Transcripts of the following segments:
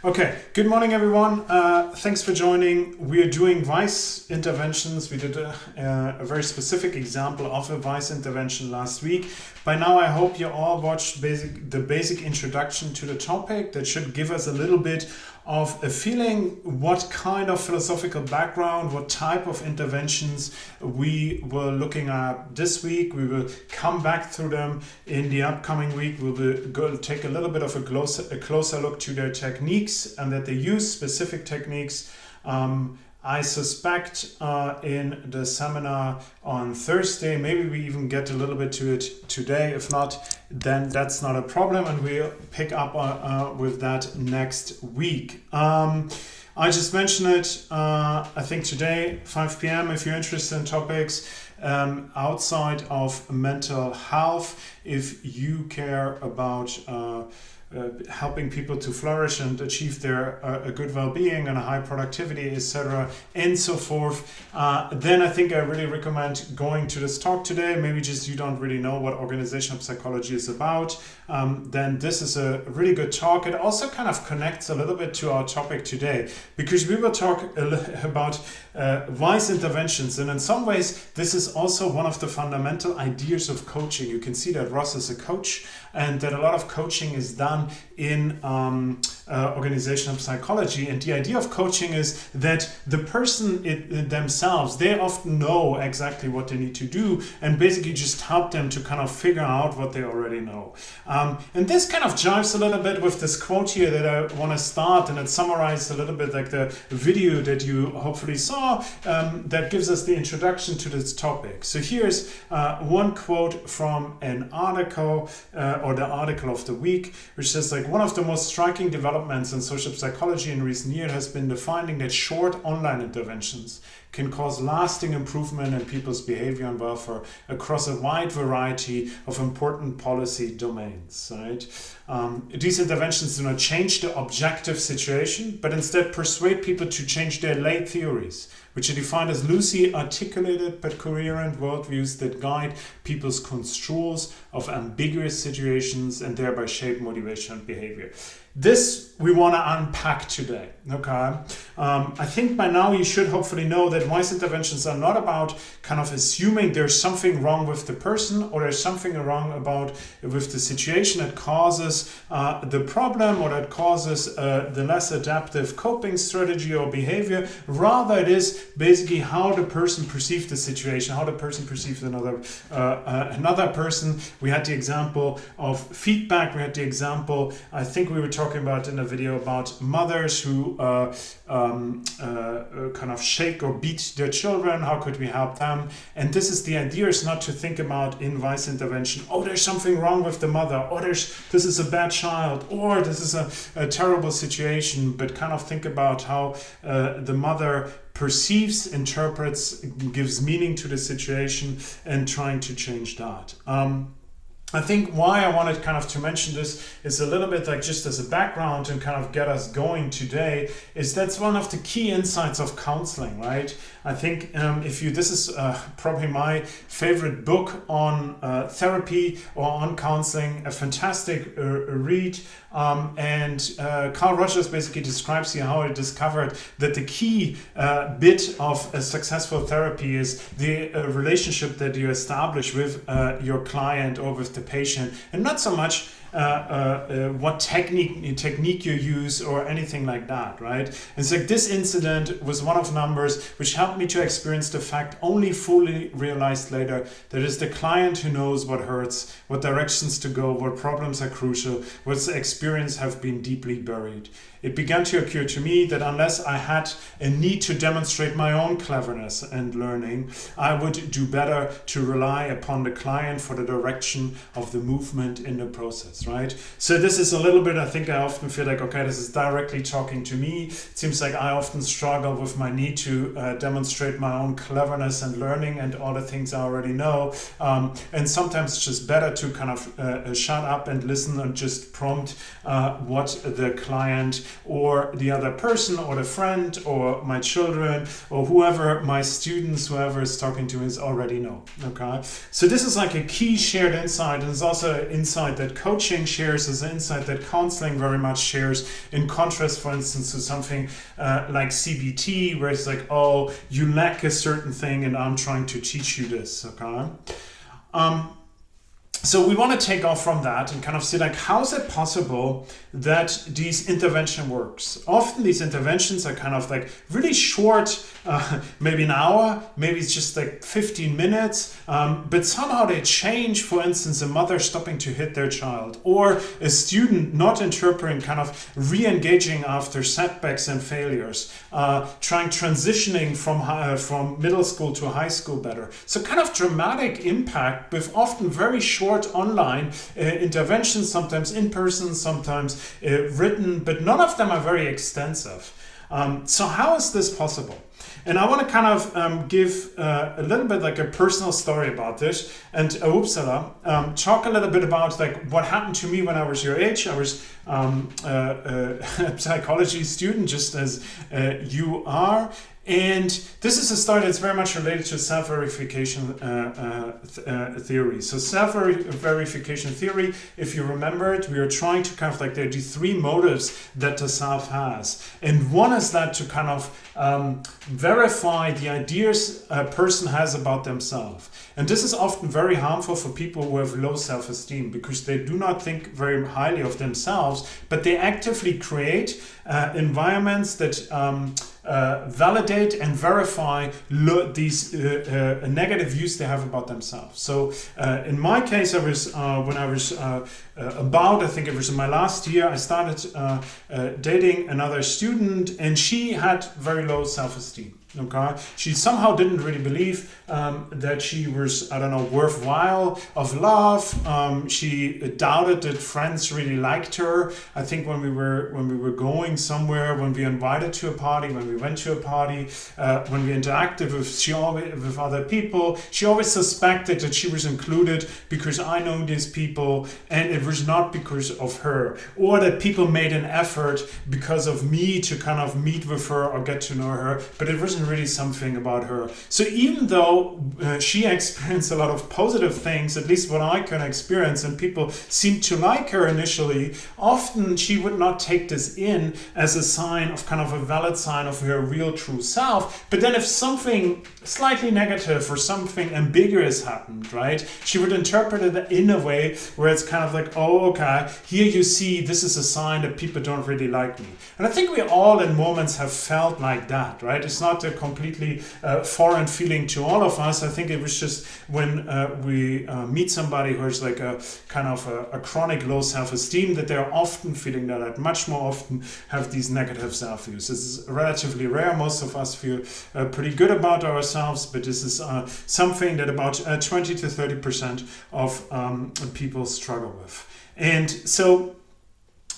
Okay, good morning everyone. Thanks for joining. We are doing VICE interventions. We did a very specific example of a VICE intervention last week. By now I hope you all watched the basic introduction to the topic. That should give us a little bit of a feeling what kind of philosophical background, what type of interventions we were looking at this week. We will come back through them in the upcoming week. We will go take a little bit of a closer look to their techniques and that they use specific techniques. I suspect in the seminar on Thursday, maybe we even get a little bit to it today. If not, then that's not a problem, and we'll pick up with that next week. I just mentioned it, I think today, 5 p.m., if you're interested in topics outside of mental health, if you care about helping people to flourish and achieve their a good well-being and a high productivity, etc., and so forth, then I think I really recommend going to this talk today. Maybe just you don't really know what organizational psychology is about, then this is a really good talk. It also kind of connects a little bit to our topic today, because we will talk about VICE interventions, and in some ways this is also one of the fundamental ideas of coaching. You can see that Ross is a coach and that a lot of coaching is done in organizational psychology, and the idea of coaching is that the person themselves, they often know exactly what they need to do, and basically just help them to kind of figure out what they already know. And this kind of jives a little bit with this quote here that I want to start, and it summarizes a little bit like the video that you hopefully saw that gives us the introduction to this topic. So here's one quote from an article or the article of the week, which says like, one of the most striking developments in social psychology in recent years has been the finding that short online interventions can cause lasting improvement in people's behavior and welfare across a wide variety of important policy domains. Right? These interventions do not change the objective situation, but instead persuade people to change their lay theories, which are defined as loosely articulated but coherent worldviews that guide people's construals of ambiguous situations and thereby shape motivation and behavior. This we want to unpack today, okay? I think by now you should hopefully know that VICE interventions are not about kind of assuming there's something wrong with the person or there's something wrong with the situation that causes the problem or that causes the less adaptive coping strategy or behavior. Rather, it is basically how the person perceived the situation, how the person perceived another person. We had the example of feedback. We had the example, I think we were talking about in a video about mothers who kind of shake or beat their children. How could we help them? And this is the idea, is not to think about in VICE intervention, oh, there's something wrong with the mother, or this is a bad child, or this is a terrible situation, but kind of think about how the mother perceives, interprets, gives meaning to the situation, and trying to change that. I think why I wanted kind of to mention this is a little bit like just as a background and kind of get us going today, is that's one of the key insights of counseling, right? I think this is probably my favorite book on therapy or on counseling, a fantastic read. And Carl Rogers basically describes here how he discovered that the key bit of a successful therapy is the relationship that you establish with your client or with the patient, and not so much what technique you use or anything like that, right? It's like this incident was one of numbers which helped me to experience the fact only fully realized later that it's the client who knows what hurts, what directions to go, what problems are crucial, what experience have been deeply buried. It began to occur to me that unless I had a need to demonstrate my own cleverness and learning, I would do better to rely upon the client for the direction of the movement in the process, right? So this is a little bit, I think I often feel like, okay, this is directly talking to me. It seems like I often struggle with my need to demonstrate my own cleverness and learning and all the things I already know. And sometimes it's just better to kind of shut up and listen and just prompt what the client or the other person or the friend or my children or whoever, my students, whoever is talking to is already know. Okay, so this is like a key shared insight, and it's also an insight that coaching coaching shares as an insight that counseling very much shares, in contrast, for instance, to something like CBT, where it's like, oh, you lack a certain thing and I'm trying to teach you this, okay? So we want to take off from that and kind of see, like, how is it possible that these intervention works? Often these interventions are kind of like really short, maybe an hour, maybe it's just like 15 minutes, but somehow they change, for instance, a mother stopping to hit their child, or a student not interpreting, kind of re-engaging after setbacks and failures, transitioning from middle school to high school better. So kind of dramatic impact with often very short online interventions, sometimes in person, sometimes written, but none of them are very extensive. So how is this possible? And I want to kind of give a little bit like a personal story about this, and talk a little bit about like what happened to me when I was your age. I was a psychology student, just as you are. And this is a story that's very much related to self-verification theory. So self-verification theory, if you remember it, we are trying to kind of like, there are these three motives that the self has. And one is that to kind of verify the ideas a person has about themselves. And this is often very harmful for people who have low self-esteem, because they do not think very highly of themselves, but they actively create environments that validate and verify these negative views they have about themselves. So in my case, I was when I was I think it was in my last year, I started dating another student, and she had very low self-esteem. Okay, she somehow didn't really believe that she was, I don't know, worthwhile of love. She doubted that friends really liked her. I think when we were going somewhere, when we invited to a party, when we went to a party, when we interacted with other people, she always suspected that she was included because I know these people, and it was not because of her, or that people made an effort because of me to kind of meet with her or get to know her, but it wasn't really something about her. So even though she experienced a lot of positive things, at least what I can experience, and people seemed to like her initially, often she would not take this in as a sign of kind of a valid sign of her real true self. But then if something slightly negative or something ambiguous happened, right, she would interpret it in a way where it's kind of like, oh, okay, here you see, this is a sign that people don't really like me. And I think we all in moments have felt like that, right? It's not a completely foreign feeling to all of us. I think it was just when we meet somebody who is like a kind of a chronic low self-esteem, that they're often feeling that, much more often have these negative self-views. This is relatively rare. Most of us feel pretty good about ourselves, but this is something that about 20 to 30% of people struggle with. And so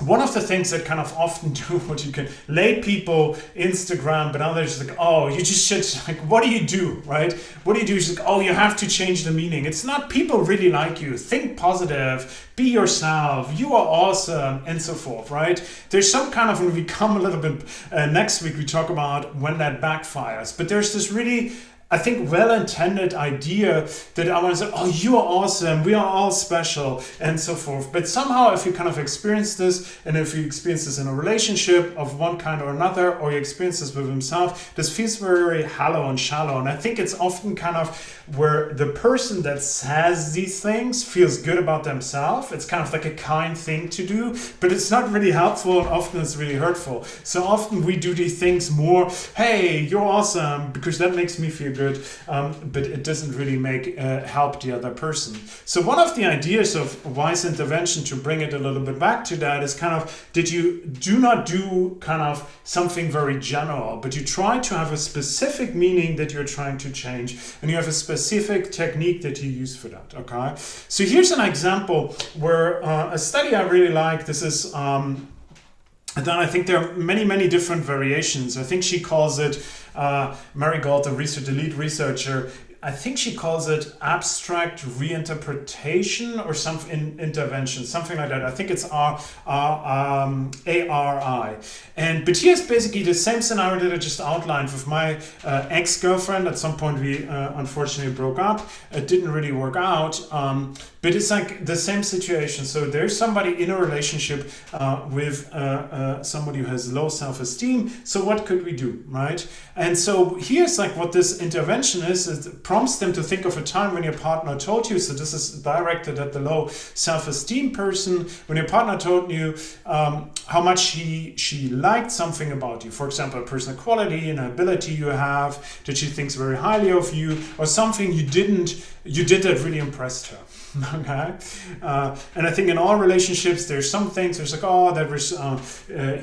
one of the things that kind of often do, what you can lay people Instagram, but others like, oh, you just should, like, what do you do, right? What do you do? It's like, oh, you have to change the meaning. It's not, people really like you. Think positive, be yourself, you are awesome, and so forth, right? There's some kind of, when we come a little bit, next week we talk about when that backfires, but there's this really, I think, well-intended idea that I want to say, oh, you are awesome, we are all special, and so forth. But somehow if you kind of experience this, and if you experience this in a relationship of one kind or another, or you experience this with himself, this feels very, very hollow and shallow. And I think it's often kind of where the person that says these things feels good about themselves. It's kind of like a kind thing to do, but it's not really helpful, and often it's really hurtful. So often we do these things more, hey, you're awesome, because that makes me feel good, but it doesn't really help the other person. So one of the ideas of wise intervention, to bring it a little bit back to that, is kind of that you do not do kind of something very general, but you try to have a specific meaning that you're trying to change, and you have a specific technique that you use for that. Okay, so here's an example where a study I really like. This is and then I think there are many, many different variations. I think she calls it, Marigold, the lead researcher, I think she calls it abstract reinterpretation or something, intervention, something like that. I think it's ARI. But here's basically the same scenario that I just outlined with my ex-girlfriend. At some point we unfortunately broke up. It didn't really work out. But it's like the same situation. So there's somebody in a relationship with somebody who has low self-esteem. So what could we do, right? And so here's like what this intervention is. It prompts them to think of a time when your partner told you. So this is directed at the low self-esteem person. When your partner told you how much she liked something about you. For example, a personal quality, an ability you have, that she thinks very highly of you, or something you did that really impressed her. Okay, and I think in all relationships there's some things there's like, oh, that was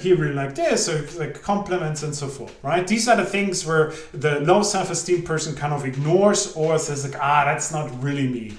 he really liked this, or like compliments and so forth, right? These are the things where the low self-esteem person kind of ignores or says like, that's not really me.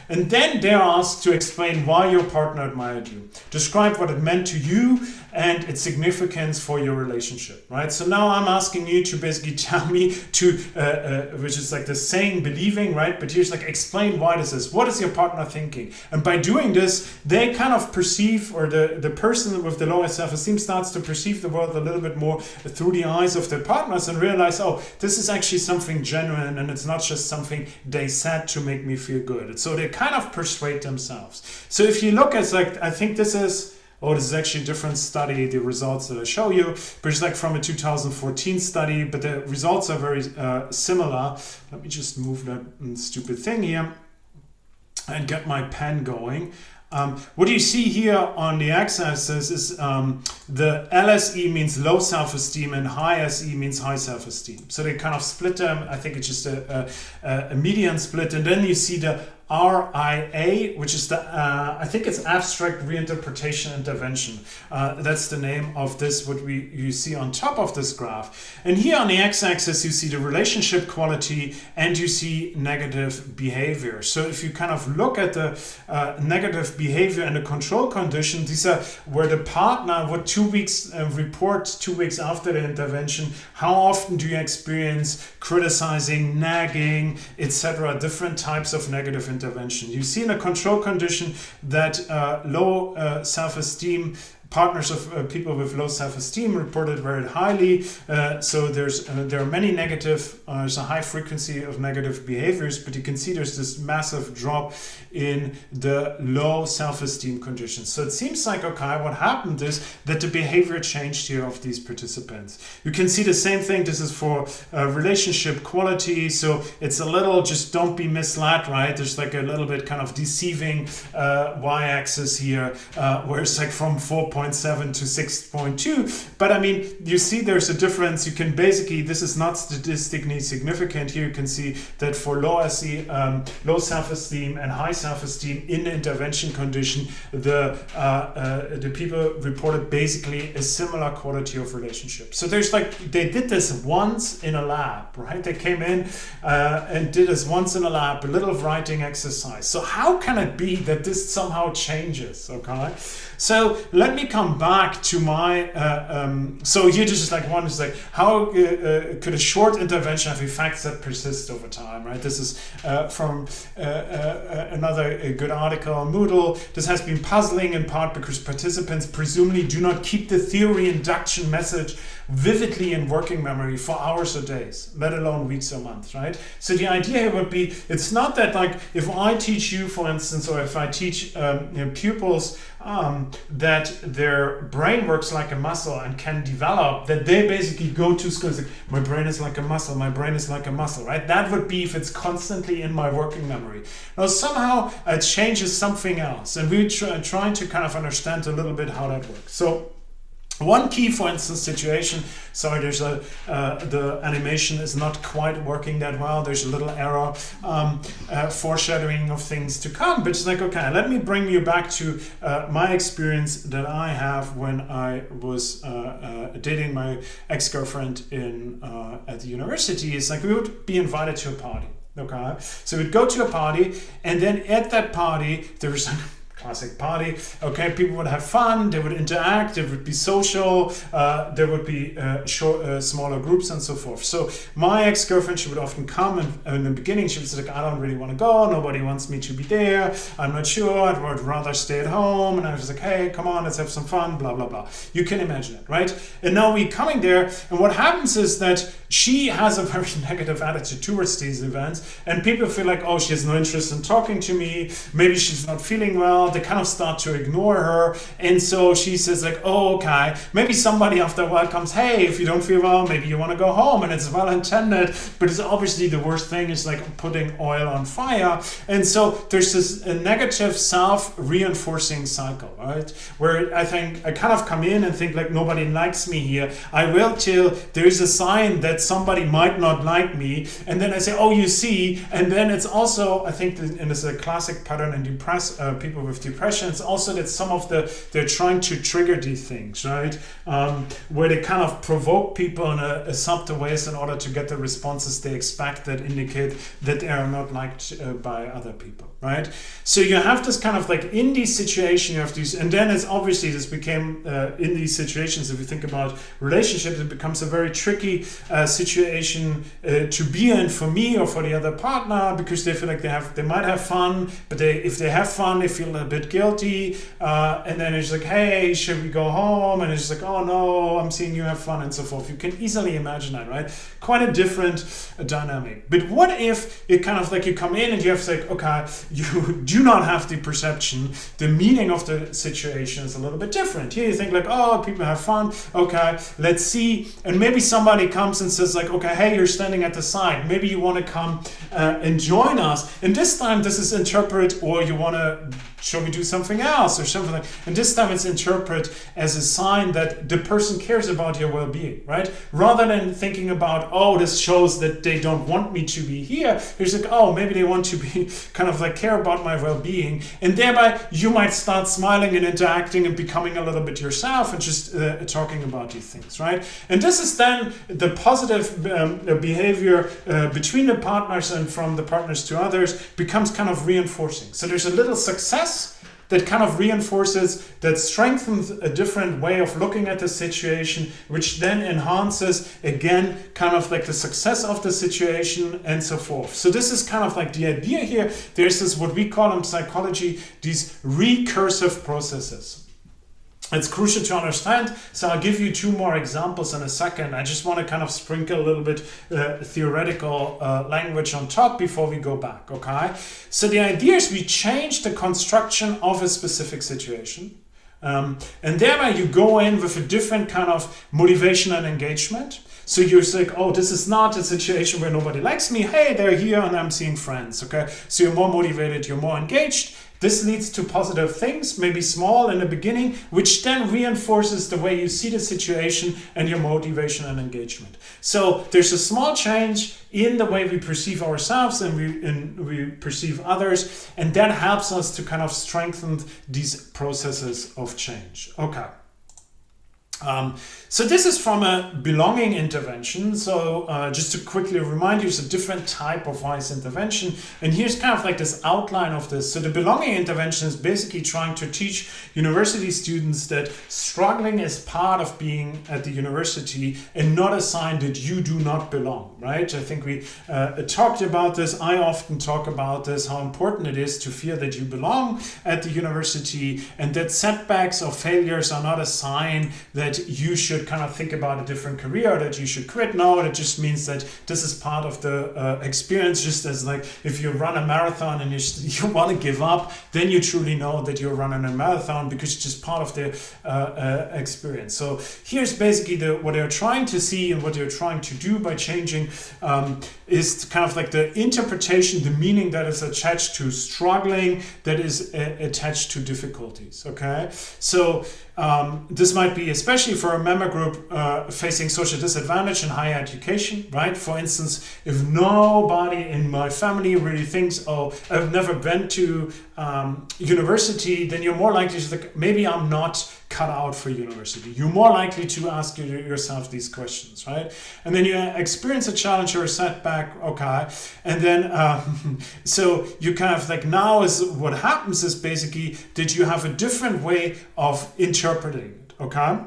And then they're asked to explain why your partner admired you. Describe what it meant to you and its significance for your relationship, right? So now I'm asking you to basically tell me which is like the saying, believing, right? But here's like, explain why this is. What is your partner thinking? And by doing this, they kind of perceive, or the person with the lowest self-esteem starts to perceive the world a little bit more through the eyes of their partners and realize, oh, this is actually something genuine and it's not just something they said to make me feel good. And so they kind of persuade themselves. So if you look at like, I think this is actually a different study, the results that I show you, but it's like from a 2014 study, but the results are very similar. Let me just move that stupid thing here and get my pen going. What you see here on the x-axis is the LSE means low self-esteem and high SE means high self-esteem. So they kind of split them. I think it's just a median split. And then you see the RIA, which is the, I think it's abstract reinterpretation intervention. That's the name of this, what you see on top of this graph. And here on the x-axis, you see the relationship quality and you see negative behavior. So if you kind of look at the negative behavior and the control condition, these are where the partner would 2 weeks report 2 weeks after the intervention. How often do you experience criticizing, nagging, etc., different types of negative intervention? You see in a control condition that low self-esteem, partners of people with low self-esteem reported very highly. So there are many negative, there's a high frequency of negative behaviors, but you can see there's this massive drop in the low self-esteem conditions. So it seems like, okay, what happened is that the behavior changed here of these participants. You can see the same thing. This is for relationship quality. So it's a little, just don't be misled, right? There's like a little bit kind of deceiving y-axis here, where it's like from 4.7 to 6.2. But I mean, you see there's a difference. You can basically, this is not statistically significant. Here you can see that for low SE, low self-esteem and high self-esteem in the intervention condition, the people reported basically a similar quality of relationship. So there's like, they did this once in a lab, right? They came in and did this once in a lab, a little writing exercise. So how can it be that this somehow changes, okay? So let me come back to my, so here this is like one is like, how could a short intervention have effects that persist over time, right? This is from another good article on Moodle. This has been puzzling in part because participants presumably do not keep the theory induction message vividly in working memory for hours or days, let alone weeks or months, right? So the idea here would be, it's not that like, if I teach you, for instance, or if I teach pupils that their brain works like a muscle and can develop, that they basically go to school, like, my brain is like a muscle, my brain is like a muscle, right? That would be if it's constantly in my working memory. Now somehow it changes something else, and we're trying to kind of understand a little bit how that works. So one key, for instance, situation, sorry, there's the animation is not quite working that well. There's a little error, foreshadowing of things to come, but it's like, okay, let me bring you back to my experience that I have when I was dating my ex-girlfriend at the university. It's like we would be invited to a party, okay? So we'd go to a party, and then at that party, there's classic party. Okay, people would have fun, they would interact, there would be social, there would be smaller groups and so forth. So my ex-girlfriend, she would often come, and in the beginning she was like, I don't really want to go, nobody wants me to be there, I'm not sure, I would rather stay at home. And I was like, hey, come on, let's have some fun, blah, blah, blah. You can imagine it, right? And now we're coming there, and what happens is that she has a very negative attitude towards these events, and people feel like, oh, she has no interest in talking to me, maybe she's not feeling well, they kind of start to ignore her. And so she says like, oh, okay, maybe somebody after a while comes, hey, if you don't feel well, maybe you want to go home, and it's well intended, but it's obviously the worst thing is like putting oil on fire. And so there's this negative self-reinforcing cycle, right? Where I think I kind of come in and think like, nobody likes me here, I will till there's a sign that somebody might not like me, and then I say, oh, you see. And then it's also, I think, and it's a classic pattern in people with depression, it's also that some of they're trying to trigger these things, right? Where they kind of provoke people in a subtle ways in order to get the responses they expect that indicate that they are not liked by other people, right? So you have this kind of like, in these situations you have these, and then it's obviously this became in these situations, if you think about relationships, it becomes a very tricky situation to be in for me or for the other partner, because they feel like they might have fun, but if they have fun, they feel a bit guilty, and then it's like, hey, should we go home? And it's like, oh no, I'm seeing you have fun, and so forth. You can easily imagine that, right? Quite a different dynamic. But what if it kind of like, you come in and you have to say, okay, you do not have the perception, the meaning of the situation is a little bit different. Here you think like, oh, people have fun, okay, let's see. And maybe somebody comes and says like, okay, hey, you're standing at the side, maybe you want to come and join us. And this time this is interpreted, or you want to, shall we do something else or something like, and this time it's interpreted as a sign that the person cares about your well-being, right? Rather than thinking about, oh, this shows that they don't want me to be here, it's like, oh, maybe they want to be kind of like care about my well-being, and thereby you might start smiling and interacting and becoming a little bit yourself and just talking about these things, right? And this is then the positive behavior between the partners and from the partners to others becomes kind of reinforcing. So there's a little success that kind of reinforces, that strengthens a different way of looking at the situation, which then enhances, again, kind of like the success of the situation and so forth. So this is kind of like the idea here. There's this, what we call in psychology, these recursive processes. It's crucial to understand, so I'll give you two more examples in a second. I just want to kind of sprinkle a little bit theoretical language on top before we go back, okay? So the idea is we change the construction of a specific situation, and thereby you go in with a different kind of motivation and engagement. So you're like, oh, this is not a situation where nobody likes me. Hey, they're here and I'm seeing friends, okay? So you're more motivated, you're more engaged. This leads to positive things, maybe small in the beginning, which then reinforces the way you see the situation and your motivation and engagement. So there's a small change in the way we perceive ourselves and we perceive others, and that helps us to kind of strengthen these processes of change. Okay. So this is from a belonging intervention. So just to quickly remind you, it's a different type of wise intervention. And here's kind of like this outline of this. So the belonging intervention is basically trying to teach university students that struggling is part of being at the university and not a sign that you do not belong, right? I think we talked about this. I often talk about this, how important it is to feel that you belong at the university, and that setbacks or failures are not a sign that you should kind of think about a different career, that you should quit. No, it just means that this is part of the experience, just as like if you run a marathon and you want to give up, then you truly know that you're running a marathon because it's just part of the experience. So here's basically what they're trying to see and what they're trying to do by changing is kind of like the interpretation, the meaning that is attached to struggling, that is attached to difficulties, okay? So this might be especially for a member group facing social disadvantage in higher education, right? For instance, if nobody in my family really thinks, oh, I've never been to university, then you're more likely to think, maybe I'm not cut out for university. You're more likely to ask yourself these questions, right? And then you experience a challenge or a setback, okay, and then so you kind of like, now is what happens is basically that you have a different way of interpreting it, okay?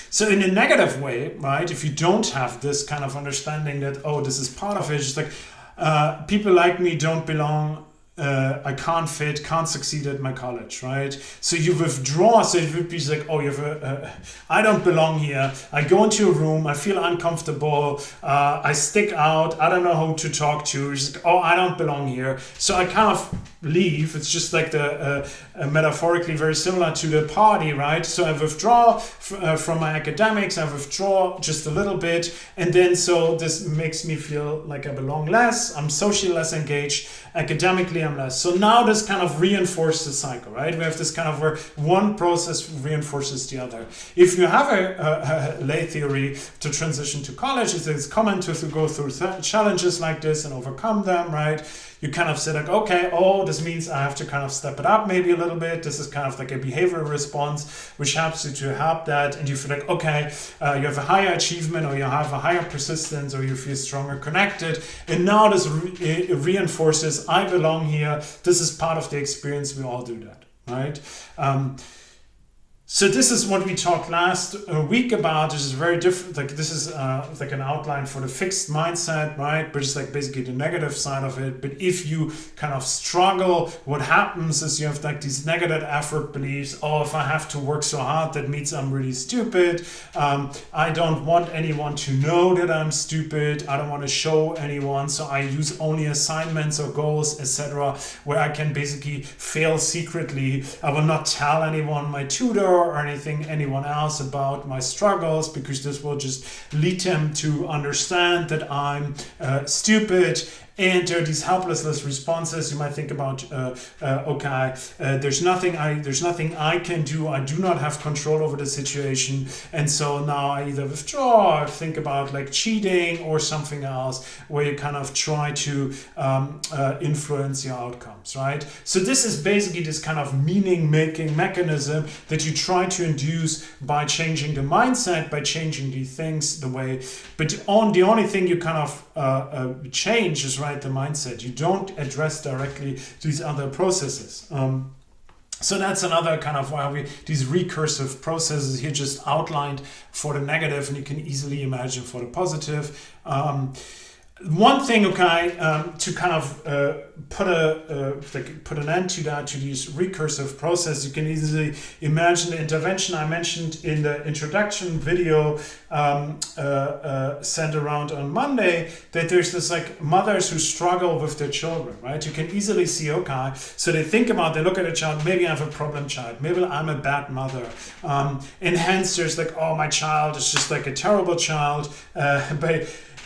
So in a negative way, right, if you don't have this kind of understanding that, oh, this is part of it, it's just like people like me don't belong, I can't fit, can't succeed at my college, right? So you withdraw, so it would be like, oh, you have I don't belong here. I go into a room, I feel uncomfortable, I stick out, I don't know who to talk to. It's like, oh, I don't belong here. So I kind of leave. It's just like the metaphorically very similar to the party, right? So I withdraw from my academics, I withdraw just a little bit, and then so this makes me feel like I belong less, I'm socially less engaged, academically I'm less. So now this kind of reinforces the cycle, right? We have this kind of where one process reinforces the other. If you have a lay theory to transition to college, it's common to go through challenges like this and overcome them, right? You kind of say like, okay, oh, this means I have to kind of step it up maybe a little bit. This is kind of like a behavioral response, which helps you to help that. And you feel like, okay, you have a higher achievement, or you have a higher persistence, or you feel stronger connected. And now this reinforces, I belong here. This is part of the experience. We all do that, right? So this is what we talked last week about. This is very different. Like this is like an outline for the fixed mindset, right? But it's like basically the negative side of it. But if you kind of struggle, what happens is you have like these negative effort beliefs. Oh, if I have to work so hard, that means I'm really stupid. I don't want anyone to know that I'm stupid. I don't want to show anyone. So I use only assignments or goals, etc., where I can basically fail secretly. I will not tell anyone, my tutor, or anyone else about my struggles, because this will just lead them to understand that I'm stupid. And there are these helplessness responses. You might think about, okay, there's nothing I can do. I do not have control over the situation, and so now I either withdraw or think about like cheating or something else, where you kind of try to influence your outcomes, right? So this is basically this kind of meaning-making mechanism that you try to induce by changing the mindset, by changing the things, the way. But the only thing you kind of change is, right, the mindset. You don't address directly these other processes. So that's another kind of why these recursive processes here just outlined for the negative, and you can easily imagine for the positive. One thing, okay, to kind of put an end to that, to these recursive processes, you can easily imagine the intervention I mentioned in the introduction video sent around on Monday, that there's this like mothers who struggle with their children, right? You can easily see, okay, so they look at a child, maybe I have a problem child, maybe I'm a bad mother, and hence there's like, oh, my child is just like a terrible child,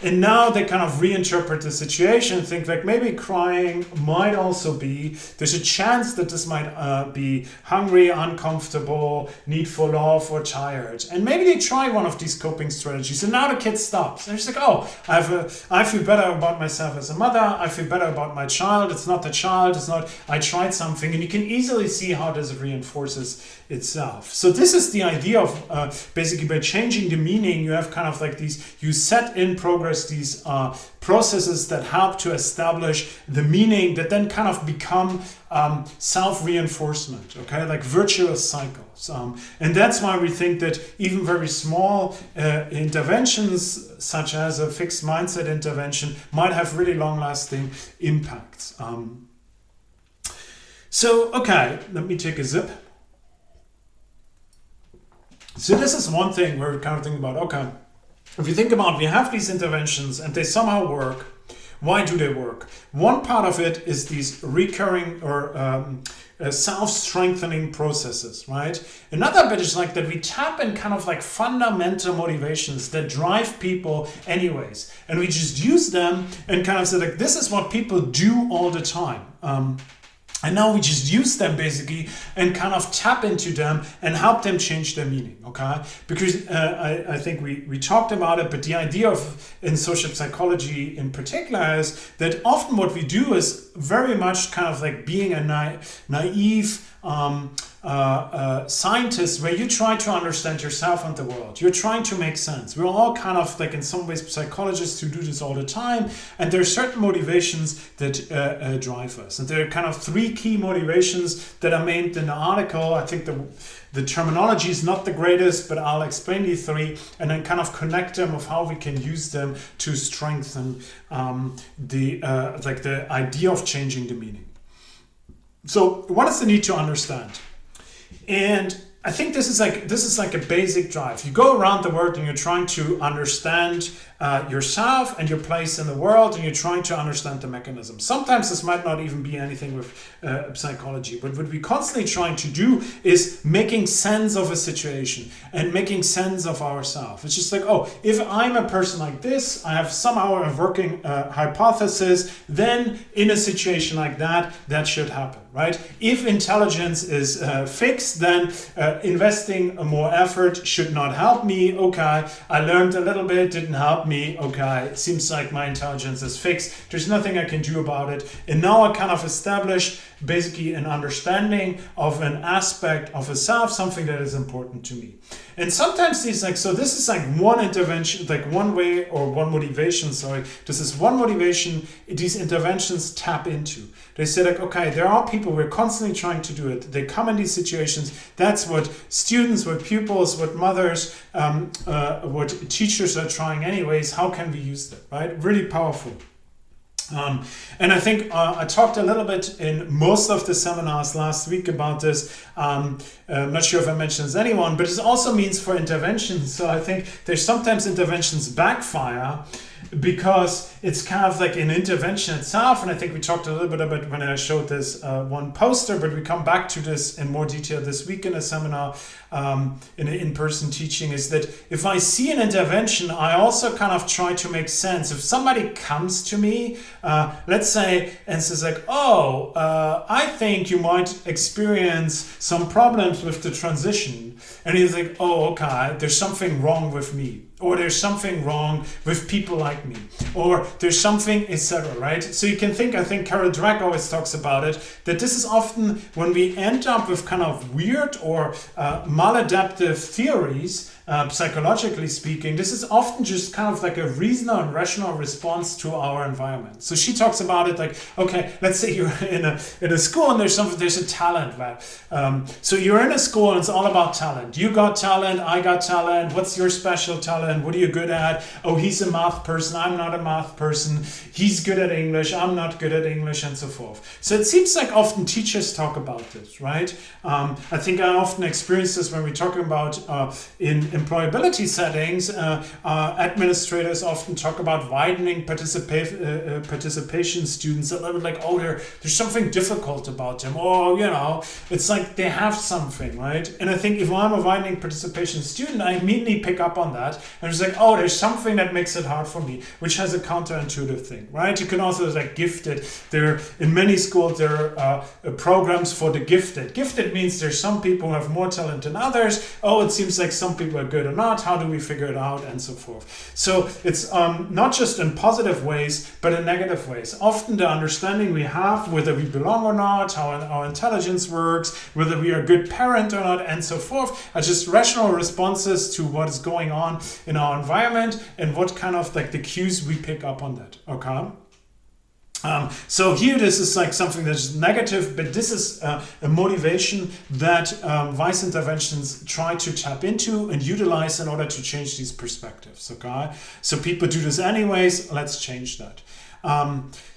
and now they kind of reinterpret the situation, think like maybe crying might also be, there's a chance that this might be hungry, uncomfortable, need for love, or tired. And maybe they try one of these coping strategies, and now the kid stops. And it's like, oh, I feel better about myself as a mother, I feel better about my child, it's not the child, it's not, I tried something. And you can easily see how this reinforces itself. So this is the idea of basically by changing the meaning, you have kind of like these, you set in progress these processes that help to establish the meaning that then kind of become self-reinforcement, okay, like virtuous cycles. And that's why we think that even very small interventions, such as a fixed mindset intervention, might have really long-lasting impacts. So, okay, let me take a sip. So this is one thing where we're kind of thinking about, okay, if you think about, we have these interventions and they somehow work. Why do they work? One part of it is these recurring or self-strengthening processes, right? Another bit is like that we tap in kind of like fundamental motivations that drive people anyways. And we just use them and kind of say like, this is what people do all the time. And now we just use them basically and kind of tap into them and help them change their meaning, okay? Because I think we talked about it, but the idea of in social psychology in particular is that often what we do is very much kind of like being a naive scientists where you try to understand yourself and the world. You're trying to make sense. We're all kind of like in some ways psychologists who do this all the time, and there are certain motivations that drive us. And there are kind of three key motivations that are named in the article. I think the terminology is not the greatest, but I'll explain these three and then kind of connect them of how we can use them to strengthen the idea of changing the meaning. So what is the need to understand? And I think this is like a basic drive. You go around the world and you're trying to understand yourself and your place in the world, and you're trying to understand the mechanism. Sometimes this might not even be anything with psychology, but what we're constantly trying to do is making sense of a situation and making sense of ourselves. It's just like, oh, if I'm a person like this, I have somehow a working hypothesis, then in a situation like that, that should happen, right? If intelligence is fixed, then investing more effort should not help me. Okay, I learned a little bit, didn't help me. Okay, it seems like my intelligence is fixed. There's nothing I can do about it. And now I kind of established basically an understanding of an aspect of a self, something that is important to me. And sometimes these this is like one intervention, like one way or one motivation, this is one motivation these interventions tap into. They say like, okay, there are people, we're constantly trying to do it. They come in these situations. That's what students, what pupils, what mothers, what teachers are trying anyways. How can we use that, right? Really powerful. And I think I talked a little bit in most of the seminars last week about this. I'm not sure if I mentioned this to anyone, but it also means for interventions. So I think there's sometimes interventions backfire because it's kind of like an intervention itself. And I think we talked a little bit about when I showed this one poster, but we come back to this in more detail this week in a seminar, in an in-person teaching, is that if I see an intervention, I also kind of try to make sense. If somebody comes to me, let's say, and says like, oh, I think you might experience some problems with the transition. And he's like, oh, okay, there's something wrong with me. Or there's something wrong with people like me, or there's something, etc., right? So you can think, I think Carol Dweck always talks about it, that this is often when we end up with kind of weird or maladaptive theories, psychologically speaking, this is often just kind of like a reasonable and rational response to our environment. So she talks about it like, okay, let's say you're in a school and there's a talent, right? So you're in a school and it's all about talent. You got talent, I got talent. What's your special talent? What are you good at? Oh, he's a math person, I'm not a math person. He's good at English, I'm not good at English, and so forth. So it seems like often teachers talk about this, right? I think I often experience this when we're talking about in employability settings. Administrators often talk about widening participation students. A little like, oh, there's something difficult about them, or it's like they have something, right? And I think if I'm a widening participation student, I immediately pick up on that, and it's like, oh, there's something that makes it hard for me, which has a counterintuitive thing, right? You can also like gifted. There in many schools there are programs for the gifted. Gifted means there's some people who have more talent than others. Oh, it seems like some people are good or not. How do we figure it out, and so forth. So it's not just in positive ways, but in negative ways. Often the understanding we have, whether we belong or not, how our intelligence works, whether we are a good parent or not, and so forth, are just rational responses to what is going on in our environment and what kind of like the cues we pick up on that. Okay. So here this is like something that's negative, but this is a motivation that vice interventions try to tap into and utilize in order to change these perspectives. Okay, so people do this anyways. Let's change that.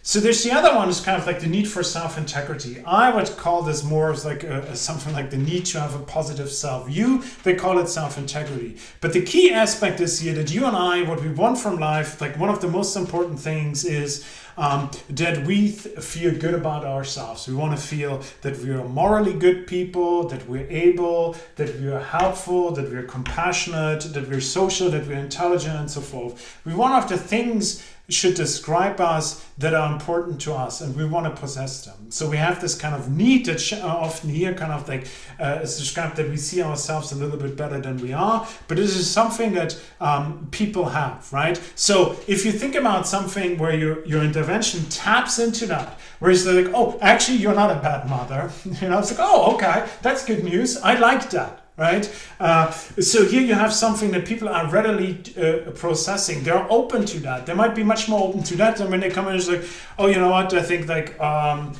So there's the other one is kind of like the need for self-integrity. I would call this more as like something like the need to have a positive self-view. They call it self-integrity. But the key aspect is here that you and I, what we want from life, like one of the most important things is that we feel good about ourselves. We want to feel that we are morally good people, that we're able, that we are helpful, that we're compassionate, that we're social, that we're intelligent, and so forth. We want the things should describe us that are important to us, and we want to possess them. So we have this kind of need that often here kind of like is described that we see ourselves a little bit better than we are, but this is something that people have, right? So if you think about something where your intervention intervention taps into that. Whereas they're like, oh, actually, you're not a bad mother. It's like, oh, okay, that's good news. I like that. Right? So here you have something that people are readily processing. They're open to that. They might be much more open to that than when they come in and it's like, oh, you know what? I think like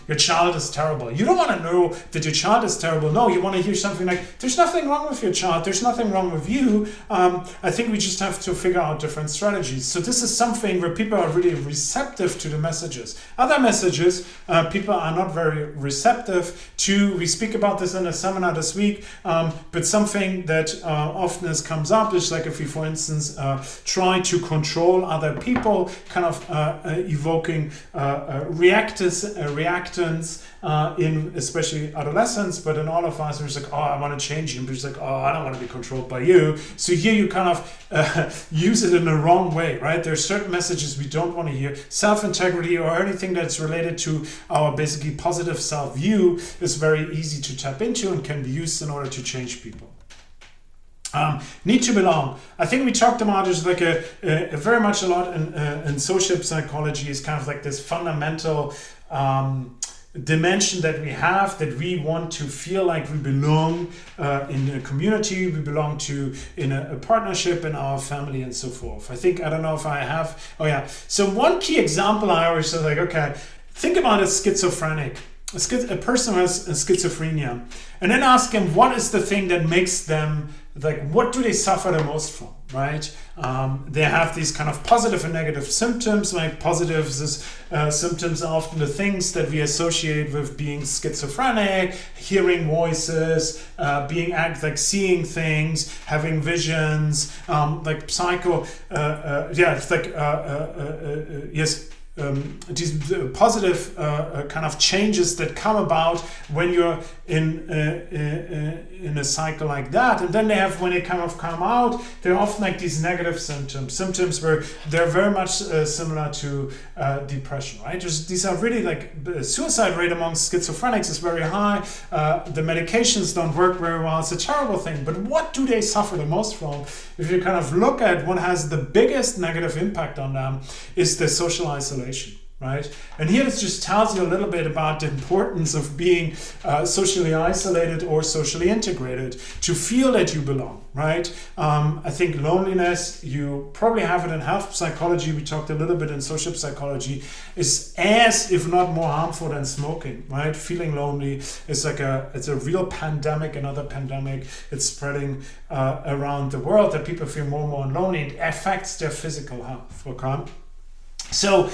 your child is terrible. You don't want to know that your child is terrible. No, you want to hear something like, there's nothing wrong with your child. There's nothing wrong with you. I think we just have to figure out different strategies. So this is something where people are really receptive to the messages. Other messages, people are not very receptive to. We speak about this in a seminar this week, but something that often comes up is like if we, for instance, try to control other people, kind of evoking reactants in especially adolescents, but in all of us, it's like, oh, I want to change him. But it's like, oh, I don't want to be controlled by you. So here you kind of use it in the wrong way, right? There's certain messages we don't want to hear. Self-integrity or anything that's related to our basically positive self-view is very easy to tap into and can be used in order to change people. Need to belong. I think we talked about it like a very much a lot in social psychology is kind of like this fundamental dimension that we have, that we want to feel like we belong in a community, we belong to in a partnership, in our family and so forth. I think, I don't know if I have, oh yeah. So one key example I always say like, okay, think about a schizophrenic. A person who has schizophrenia, and then ask him what is the thing that makes them, like, what do they suffer the most from, right? They have these kind of positive and negative symptoms. Like positives is symptoms are often the things that we associate with being schizophrenic, hearing voices, being like seeing things, having visions, like psycho, it's like yes. These positive kind of changes that come about when you're in a cycle like that, and then they have, when they kind of come out, they're often like these negative symptoms where they're very much similar to depression, right? These are really like the suicide rate among schizophrenics is very high. The medications don't work very well. It's a terrible thing. But what do they suffer the most from? If you kind of look at what has the biggest negative impact on them, is the social isolation. Right? And here it just tells you a little bit about the importance of being socially isolated or socially integrated to feel that you belong, right? I think loneliness, you probably have it in health psychology, we talked a little bit in social psychology, is as, if not more harmful than smoking, right? Feeling lonely is like it's a real pandemic, another pandemic. It's spreading around the world that people feel more and more lonely. It affects their physical health, okay? So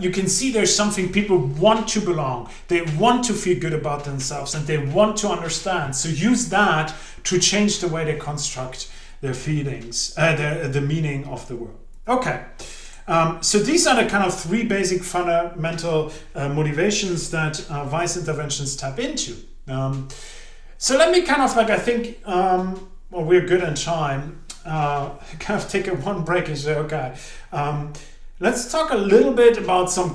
you can see there's something people want to belong. They want to feel good about themselves and they want to understand. So use that to change the way they construct their feelings, the meaning of the world. Okay. So these are the kind of three basic fundamental motivations that vice interventions tap into. So let me kind of like, I think, well, we're good on time. Kind of take one break and say, okay, let's talk a little bit about some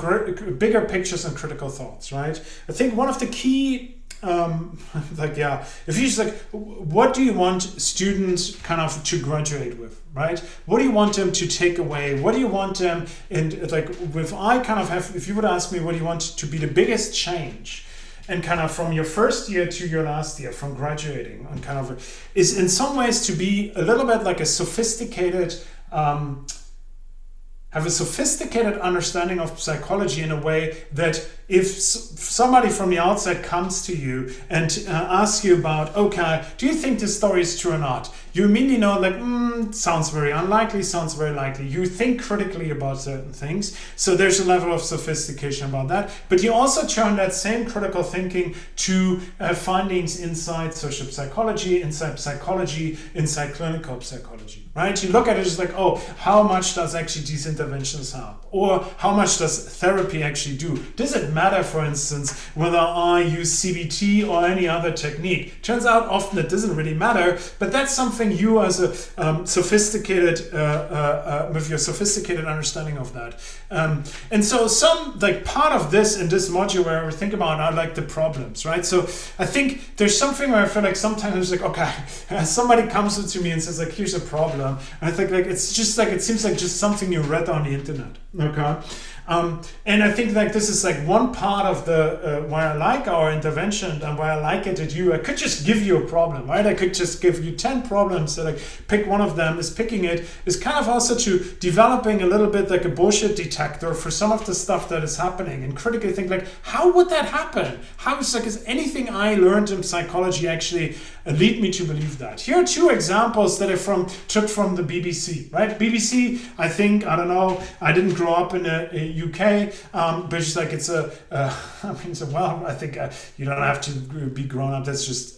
bigger pictures and critical thoughts, right? I think one of the key, if you just like, what do you want students kind of to graduate with, right? What do you want them to take away? What do you want them, and like, if you would ask me, what do you want to be the biggest change? And kind of from your first year to your last year, from graduating, and kind of is in some ways to be a little bit like a sophisticated, have a sophisticated understanding of psychology in a way that if somebody from the outside comes to you and asks you about, okay, do you think this story is true or not? You immediately know, like, sounds very unlikely, sounds very likely. You think critically about certain things. So there's a level of sophistication about that. But you also turn that same critical thinking to findings inside social psychology, inside psychology, inside clinical psychology, right? You look at it as like, oh, how much does actually these interventions help? Or how much does therapy actually do? Does it matter, for instance, whether I use CBT or any other technique? Turns out often it doesn't really matter, but that's something something you as a sophisticated, with your sophisticated understanding of that. And so some like part of this in this module where we think about are like the problems, right? So I think there's something where I feel like sometimes like, okay, somebody comes to me and says like, here's a problem. And I think like, it's just like, it seems like just something you read on the internet, okay? And I think like this is like one part of the why I like our intervention and why I like it at you. I could just give you a problem, right? I could just give you 10 problems that I pick one of them. Is picking it is kind of also to developing a little bit like a bullshit detector for some of the stuff that is happening and critically think like, how would that happen? How is like, is anything I learned in psychology actually lead me to believe that? Here are 2 examples that I took from the BBC, right? BBC, I think, I don't know, I didn't grow up in a UK, but it's like it's a, I mean, so well, I think you don't have to be grown up. That's just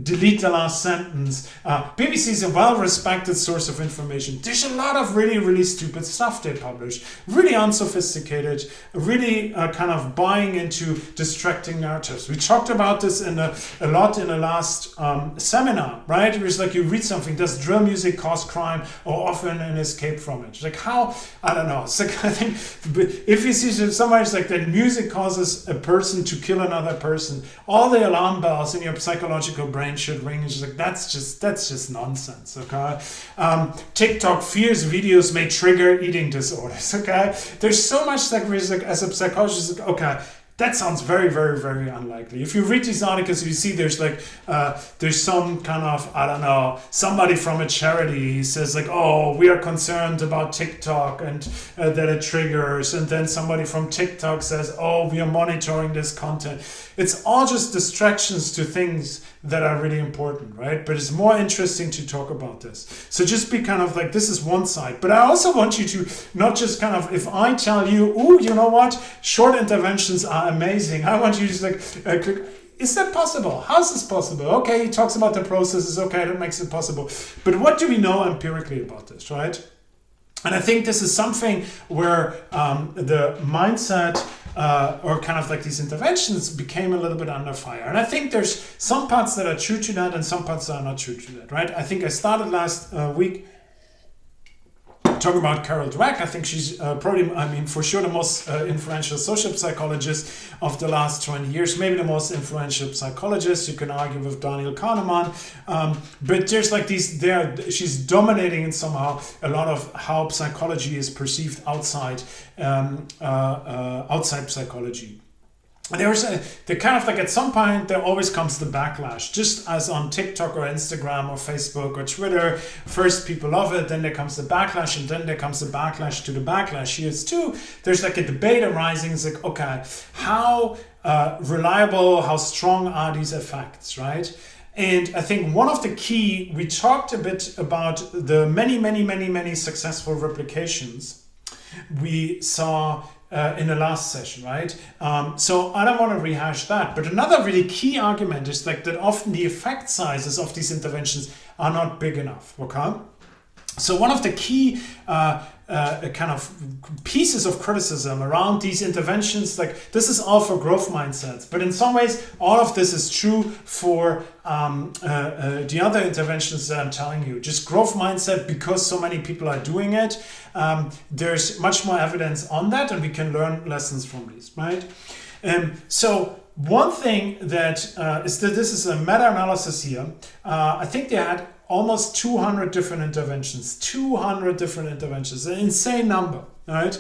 delete the last sentence. BBC is a well-respected source of information. There's a lot of really, really stupid stuff they publish, really unsophisticated, really kind of buying into distracting narratives. We talked about this a lot in the last seminar, right? It was like you read something, does drill music cause crime or often an escape from it? It's like how, I don't know. It's like I think if you see somebody's like that music causes a person to kill another person, all the alarm bells in your psychological brain should ring. It's just like that's just nonsense. Okay, TikTok fears videos may trigger eating disorders. Okay, there's so much that we're like as a psychologist. Okay, that sounds very, very, very unlikely. If you read these articles, you see there's like there's some kind of, I don't know, somebody from a charity says like, oh, we are concerned about TikTok and that it triggers, and then somebody from TikTok says, oh, we are monitoring this content. It's all just distractions to things that are really important, right? But it's more interesting to talk about this. So just be kind of like, this is one side. But I also want you to not just kind of, if I tell you, oh, you know what, short interventions are amazing. I want you to just like, click, is that possible? How's this possible? Okay, he talks about the processes. Okay, that makes it possible. But what do we know empirically about this, right? And I think this is something where the mindset or kind of like these interventions became a little bit under fire. And I think there's some parts that are true to that and some parts that are not true to that, right? I think I started last week talking about Carol Dweck. I think she's probably, I mean, for sure the most influential social psychologist of the last 20 years, maybe the most influential psychologist. You can argue with Daniel Kahneman, but there's like these, she's dominating in somehow a lot of how psychology is perceived outside psychology. There's the kind of like at some point there always comes the backlash, just as on TikTok or Instagram or Facebook or Twitter. First people love it, then there comes the backlash, and then there comes the backlash to the backlash. Here's too, there's like a debate arising. It's like, okay, how reliable, how strong are these effects, right? And I think one of the key, we talked a bit about the many successful replications we saw in the last session, right? So I don't want to rehash that, but another really key argument is like that often the effect sizes of these interventions are not big enough, okay? So one of the key kind of pieces of criticism around these interventions, like this is all for growth mindsets, but in some ways all of this is true for the other interventions that I'm telling you. Just growth mindset, because so many people are doing it, there's much more evidence on that, and we can learn lessons from these, right? So one thing that is that this is a meta-analysis here. I think they had almost 200 different interventions, 200 different interventions, an insane number, right?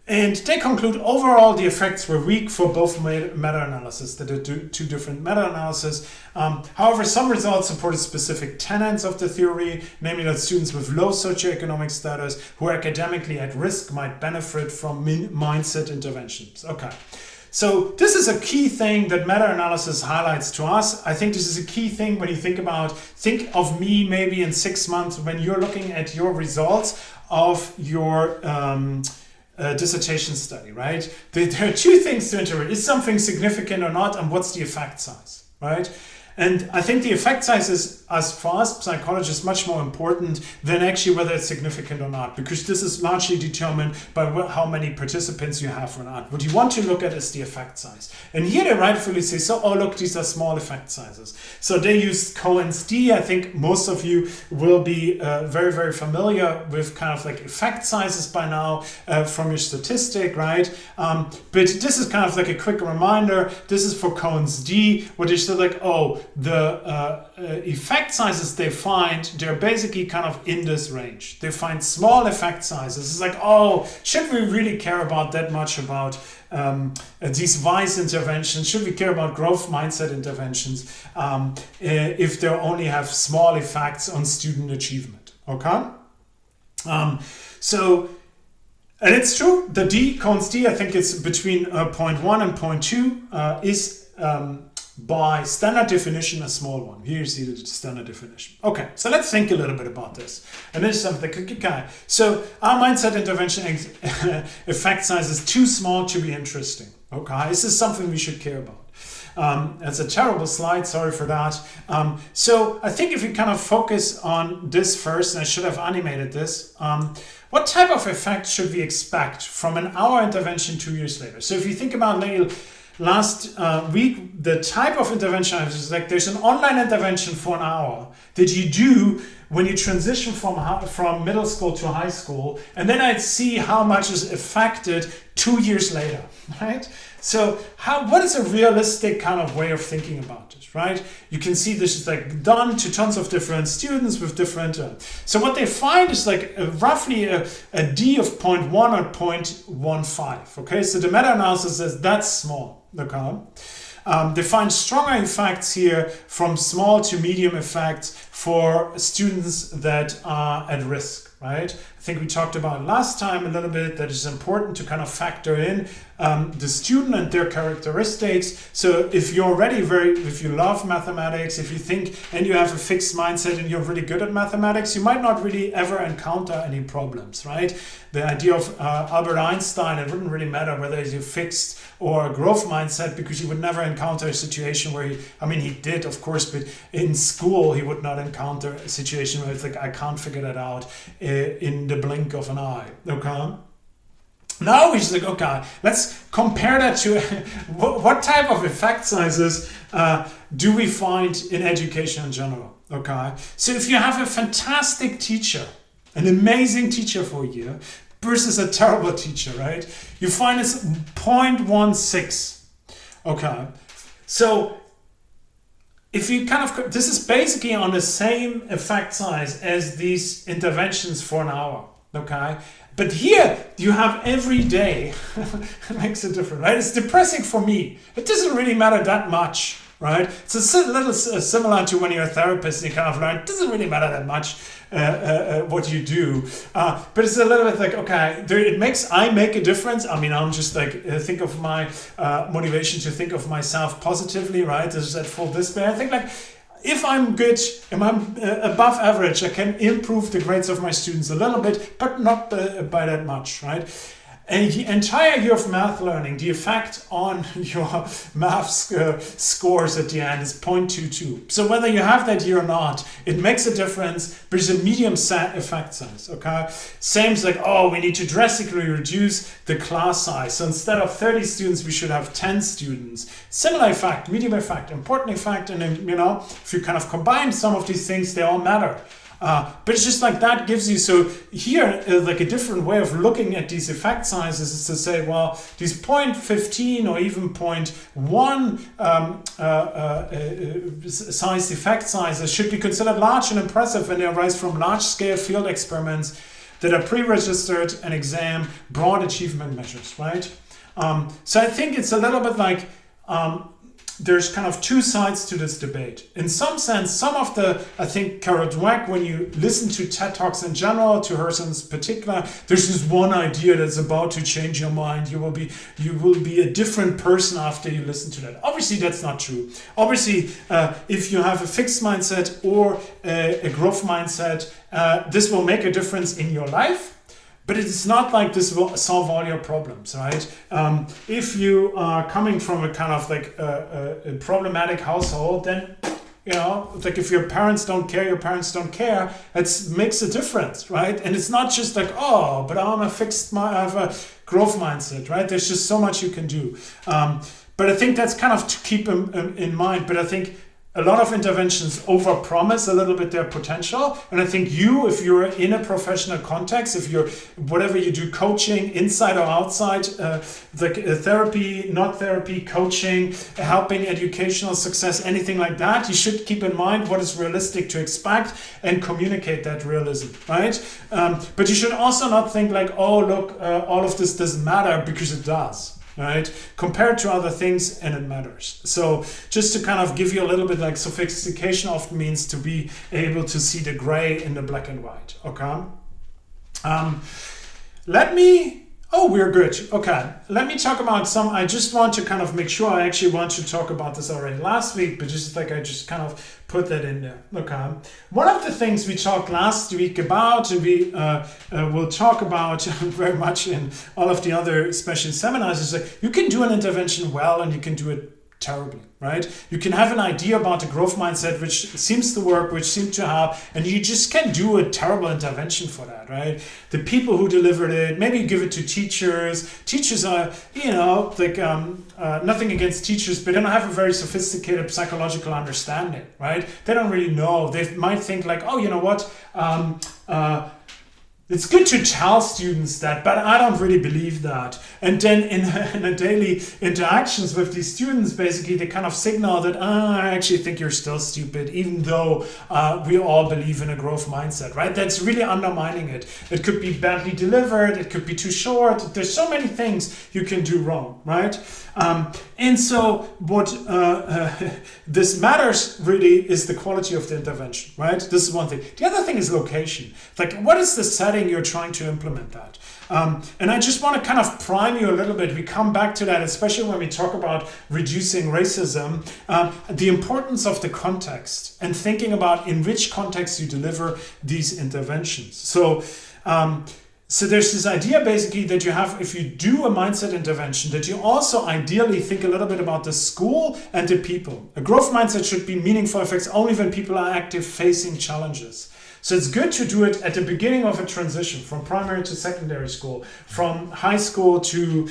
And they conclude overall the effects were weak for both meta-analysis. They did two different meta-analysis. However, some results supported specific tenets of the theory, namely that students with low socioeconomic status who are academically at risk might benefit from mindset interventions. Okay. So this is a key thing that meta-analysis highlights to us. I think this is a key thing when you think of me maybe in 6 months when you're looking at your results of your dissertation study, right? There are two things to interpret. Is something significant or not, and what's the effect size, right? And I think the effect sizes as for us psychologists much more important than actually whether it's significant or not, because this is largely determined by how many participants you have or not. What you want to look at is the effect size. And here they rightfully say, so, oh look, these are small effect sizes. So they used Cohen's d. I think most of you will be very, very familiar with kind of like effect sizes by now from your statistic, right? But this is kind of like a quick reminder. This is for Cohen's d, where they said like, oh, the effect sizes they find, they're basically kind of in this range. They find small effect sizes. It's like, oh, should we really care about that much about these vice interventions? Should we care about growth mindset interventions if they only have small effects on student achievement? Okay? And it's true, the D, Cohen's d, I think it's between 0.1 and 0.2 is by standard definition a small one. Here you see the standard definition. Okay, so let's think a little bit about this. And this is something, okay. So our mindset intervention effect size is too small to be interesting. Okay, this is something we should care about. That's a terrible slide, sorry for that. So I think if we kind of focus on this first, and I should have animated this, what type of effect should we expect from an hour intervention 2 years later? So if you think about last week, the type of intervention is like there's an online intervention for an hour that you do when you transition from middle school to high school, and then I'd see how much is affected 2 years later, right? So what is a realistic kind of way of thinking about this, right? You can see this is like done to tons of different students with different, so what they find is like roughly a D of 0.1 or 0.15, okay? So the meta-analysis says that's small, okay? They find stronger effects here from small to medium effects for students that are at risk, right? I think we talked about last time a little bit that it's important to kind of factor in the student and their characteristics. So if you're already if you love mathematics, if you think and you have a fixed mindset and you're really good at mathematics, you might not really ever encounter any problems, right? The idea of Albert Einstein, it wouldn't really matter whether it's a fixed or a growth mindset, because you would never encounter a situation where he did, of course, but in school he would not encounter a situation where it's like, I can't figure that out in the blink of an eye, okay? Now we just like, okay, let's compare that to what type of effect sizes do we find in education in general, okay? So if you have a fantastic teacher, an amazing teacher for a year, versus a terrible teacher, right? You find it's 0.16, okay? So if you kind of, this is basically on the same effect size as these interventions for an hour, okay? But here you have every day. It makes a difference, right? It's depressing for me. It doesn't really matter that much, right? It's a little similar to when you're a therapist and you kind of learn, it doesn't really matter that much what you do. But it's a little bit like, okay, I make a difference. I mean, I'm just like, think of my motivation to think of myself positively, right? This is at full display. I think like, if I'm good, if I'm above average, I can improve the grades of my students a little bit, but not by that much, right? And the entire year of math learning, the effect on your math scores at the end is 0.22. So whether you have that year or not, it makes a difference, but it's a medium effect size, okay? Same as like, oh, we need to drastically reduce the class size. So instead of 30 students, we should have 10 students. Similar effect, medium effect, important effect, and then, if you kind of combine some of these things, they all matter. But it's just like that gives you, so here, like a different way of looking at these effect sizes is to say, well, these 0.15 or even 0.1 size effect sizes should be considered large and impressive when they arise from large-scale field experiments that are pre-registered and exam broad achievement measures, right? So I think it's a little bit like, there's kind of two sides to this debate. In some sense, some of I think Carol Dweck, when you listen to TED Talks in general, to hers in particular, there's this one idea that's about to change your mind. You will be a different person after you listen to that. Obviously, that's not true. Obviously, if you have a fixed mindset or a growth mindset, this will make a difference in your life. But it's not like this will solve all your problems, right? If you are coming from a kind of like a problematic household, then You know, like if your parents don't care, your parents don't care. It makes a difference, right? And it's not just like, oh, but I have a growth mindset, right? There's just so much you can do. But I think that's kind of to keep in mind. But I think a lot of interventions overpromise a little bit their potential. And I think if you're in a professional context, if you're, whatever you do, coaching, inside or outside, therapy, not therapy, coaching, helping, educational success, anything like that, you should keep in mind what is realistic to expect and communicate that realism, right? But you should also not think like, oh, look, all of this doesn't matter, because it does. Right, compared to other things, and it matters. So just to kind of give you a little bit, like, sophistication often means to be able to see the gray in the black and white. Okay. We're good. Okay, let me talk about I just want to kind of make sure I actually want to talk about this already last week, but just like I just kind of put that in there. Okay, one of the things we talked last week about, and we will talk about very much in all of the other special seminars, is that you can do an intervention well and you can do it terribly, right? You can have an idea about the growth mindset which seems to work, which seems to have, and you just can do a terrible intervention for that, right? The people who delivered it, maybe you give it to teachers. Teachers are, like, nothing against teachers, but they don't have a very sophisticated psychological understanding, right? They don't really know. They might think like, oh, you know what? It's good to tell students that, but I don't really believe that. And then in a daily interactions with these students, basically they kind of signal that, I actually think you're still stupid, even though we all believe in a growth mindset, right? That's really undermining it. It could be badly delivered, it could be too short. There's so many things you can do wrong, right? And so what this matters really is the quality of the intervention, right? This is one thing. The other thing is location. Like, what is the setting you're trying to implement that? And I just want to kind of prime you a little bit. We come back to that, especially when we talk about reducing racism, the importance of the context and thinking about in which context you deliver these interventions. So there's this idea basically that you have, if you do a mindset intervention, that you also ideally think a little bit about the school and the people. A growth mindset should be meaningful effects only when people are active facing challenges. So it's good to do it at the beginning of a transition from primary to secondary school, from high school to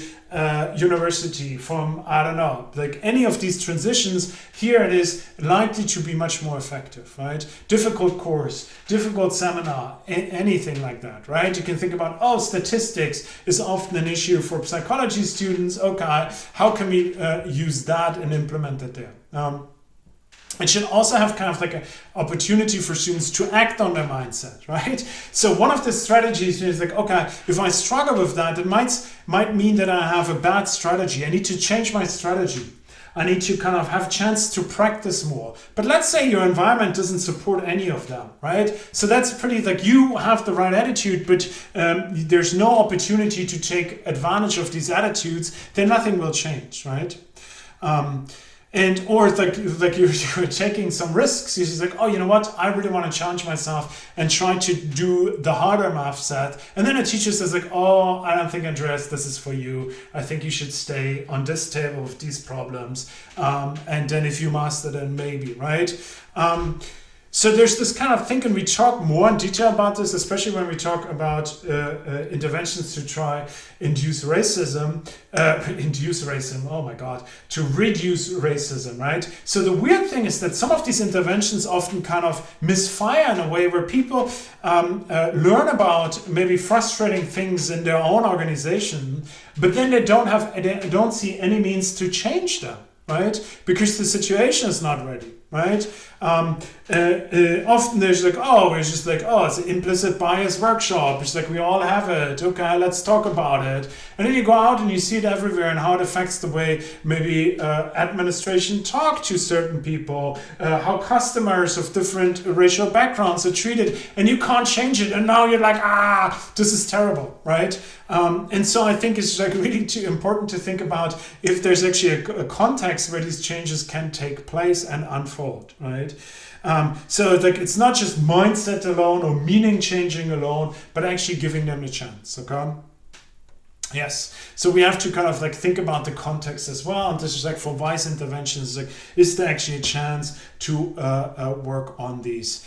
university, from, I don't know, like any of these transitions. Here it is likely to be much more effective, right? Difficult course, difficult seminar, anything like that, right? You can think about, statistics is often an issue for psychology students. Okay, how can we use that and implement it there? It should also have kind of like an opportunity for students to act on their mindset, right? So one of the strategies is like, okay, if I struggle with that, it might mean that I have a bad strategy. I need to change my strategy. I need to kind of have a chance to practice more. But let's say your environment doesn't support any of them, right? So that's pretty, like, you have the right attitude, but there's no opportunity to take advantage of these attitudes, then nothing will change, right? Or like you're taking some risks. You're just like, oh, you know what? I really want to challenge myself and try to do the harder math set. And then a teacher says like, oh, I don't think, Andreas, this is for you. I think you should stay on this table with these problems. And then if you master, then maybe, right? So there's this kind of thing, and we talk more in detail about this, especially when we talk about interventions to try induce racism, to reduce racism, right? So the weird thing is that some of these interventions often kind of misfire in a way where people learn about maybe frustrating things in their own organization, but then they don't see any means to change them, right? Because the situation is not ready. Right? Often there's like, it's an implicit bias workshop. It's like, we all have it. Okay, let's talk about it. And then you go out and you see it everywhere and how it affects the way maybe administration talk to certain people, how customers of different racial backgrounds are treated, and you can't change it. And now you're like, this is terrible, right? And so I think it's like really important to think about if there's actually a context where these changes can take place and unfold, right? So like, it's not just mindset alone or meaning changing alone, but actually giving them a chance, okay? Yes, so we have to kind of like think about the context as well. And this is like for vice interventions, like, is there actually a chance to work on these?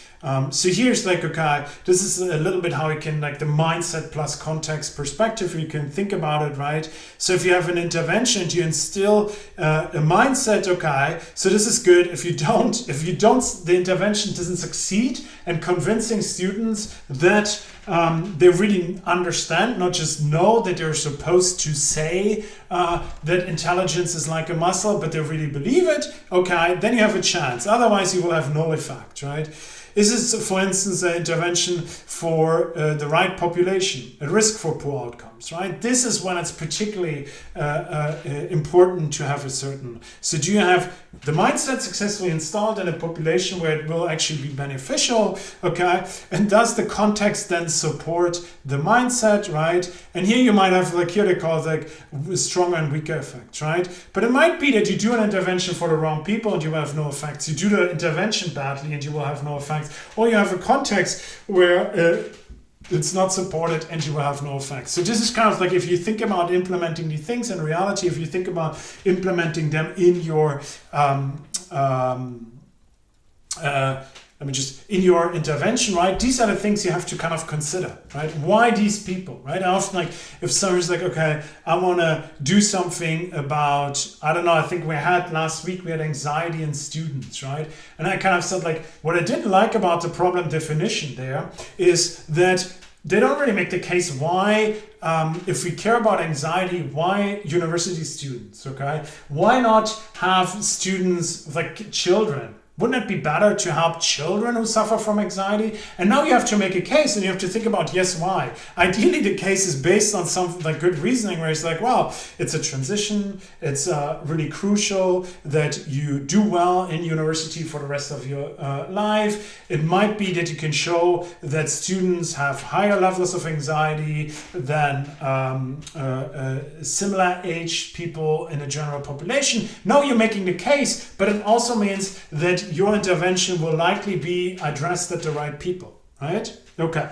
So here's like, okay, this is a little bit how you can like the mindset plus context perspective. You can think about it, right? So if you have an intervention, you instill a mindset, okay, so this is good. If you don't, the intervention doesn't succeed and convincing students that they really understand, not just know that they're supposed to say that intelligence is like a muscle, but they really believe it, okay, then you have a chance. Otherwise, you will have no effect, right? Is this, for instance, an intervention for the right population at risk for poor outcomes, right? This is when it's particularly important to have a certain. So do you have the mindset successfully installed in a population where it will actually be beneficial, okay? And does the context then support the mindset, right? And here you might have, like here they call it like stronger and weaker effects, right? But it might be that you do an intervention for the wrong people and you will have no effects. You do the intervention badly and you will have no effects. Or you have a context where it's not supported and you will have no effects. So this is kind of like if you think about implementing these things in reality, if you think about implementing them in your in your intervention, right? These are the things you have to kind of consider, right? Why these people, right? I often like, if someone's like, okay, I want to do something about, I don't know, I think last week we had anxiety in students, right? And I kind of said like, what I didn't like about the problem definition there is that they don't really make the case why, if we care about anxiety, why university students, okay? Why not have students like children? Wouldn't it be better to help children who suffer from anxiety? And now you have to make a case and you have to think about, yes, why? Ideally, the case is based on some like good reasoning where it's like, well, it's a transition. It's really crucial that you do well in university for the rest of your life. It might be that you can show that students have higher levels of anxiety than similar age people in the general population. Now you're making the case, but it also means that your intervention will likely be addressed at the right people, right? Okay.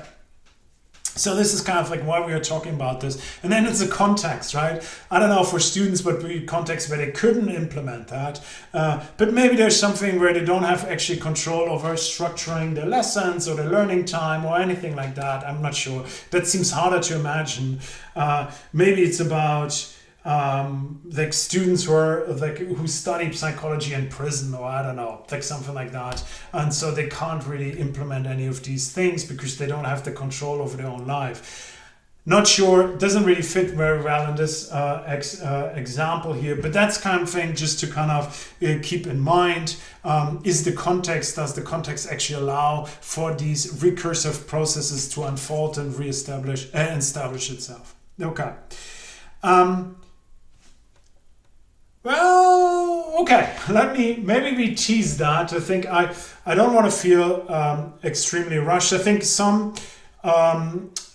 So this is kind of like why we are talking about this. And then it's a context, right? I don't know for students, but we context where they couldn't implement that. But maybe there's something where they don't have actually control over structuring their lessons or their learning time or anything like that. I'm not sure. That seems harder to imagine. Maybe it's about like students who study psychology in prison, or I don't know, like something like that, and so they can't really implement any of these things because they don't have the control over their own life. Not sure, doesn't really fit very well in this example here, but that's kind of thing just to kind of keep in mind. Does the context actually allow for these recursive processes to unfold and establish itself? Okay. Well, okay, maybe we tease that. I think I don't want to feel extremely rushed. I think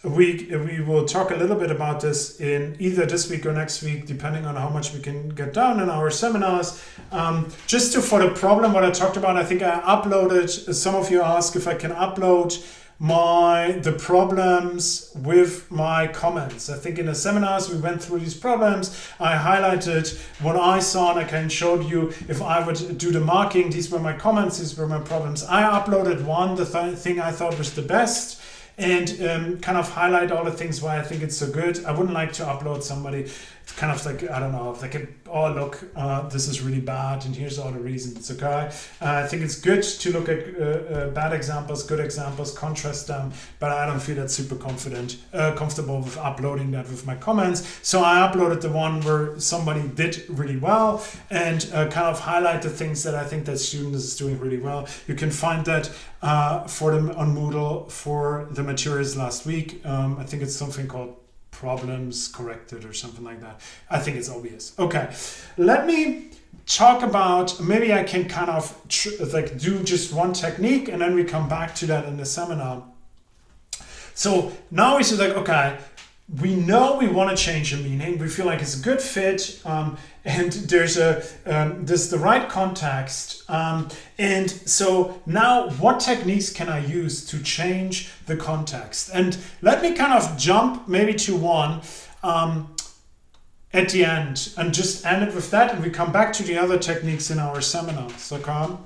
we will talk a little bit about this in either this week or next week, depending on how much we can get done in our seminars. For the problem, what I talked about, I think I uploaded, some of you asked if I can upload the problems with my comments. I think in the seminars we went through these problems. I highlighted what I saw and I can show you if I would do the marking. These were my comments, these were my problems. I uploaded the thing I thought was the best and kind of highlight all the things why I think it's so good. I wouldn't like to upload somebody kind of like, I don't know, like, oh look, this is really bad and here's all the reasons, okay? I think it's good to look at bad examples, good examples, contrast them, but I don't feel that super comfortable with uploading that with my comments. So I uploaded the one where somebody did really well and kind of highlight the things that I think that student is doing really well. You can find that for them on Moodle for the materials last week. I think it's something called problems corrected or something like that. I think it's obvious. Okay, let me talk about, maybe I can kind of do just one technique and then we come back to that in the seminar. So now we say like, okay, we know we want to change a meaning. We feel like it's a good fit, and there's the right context. And so now, what techniques can I use to change the context? And let me kind of jump maybe to one. at the end and just end it with that, and we come back to the other techniques in our seminars. Okay.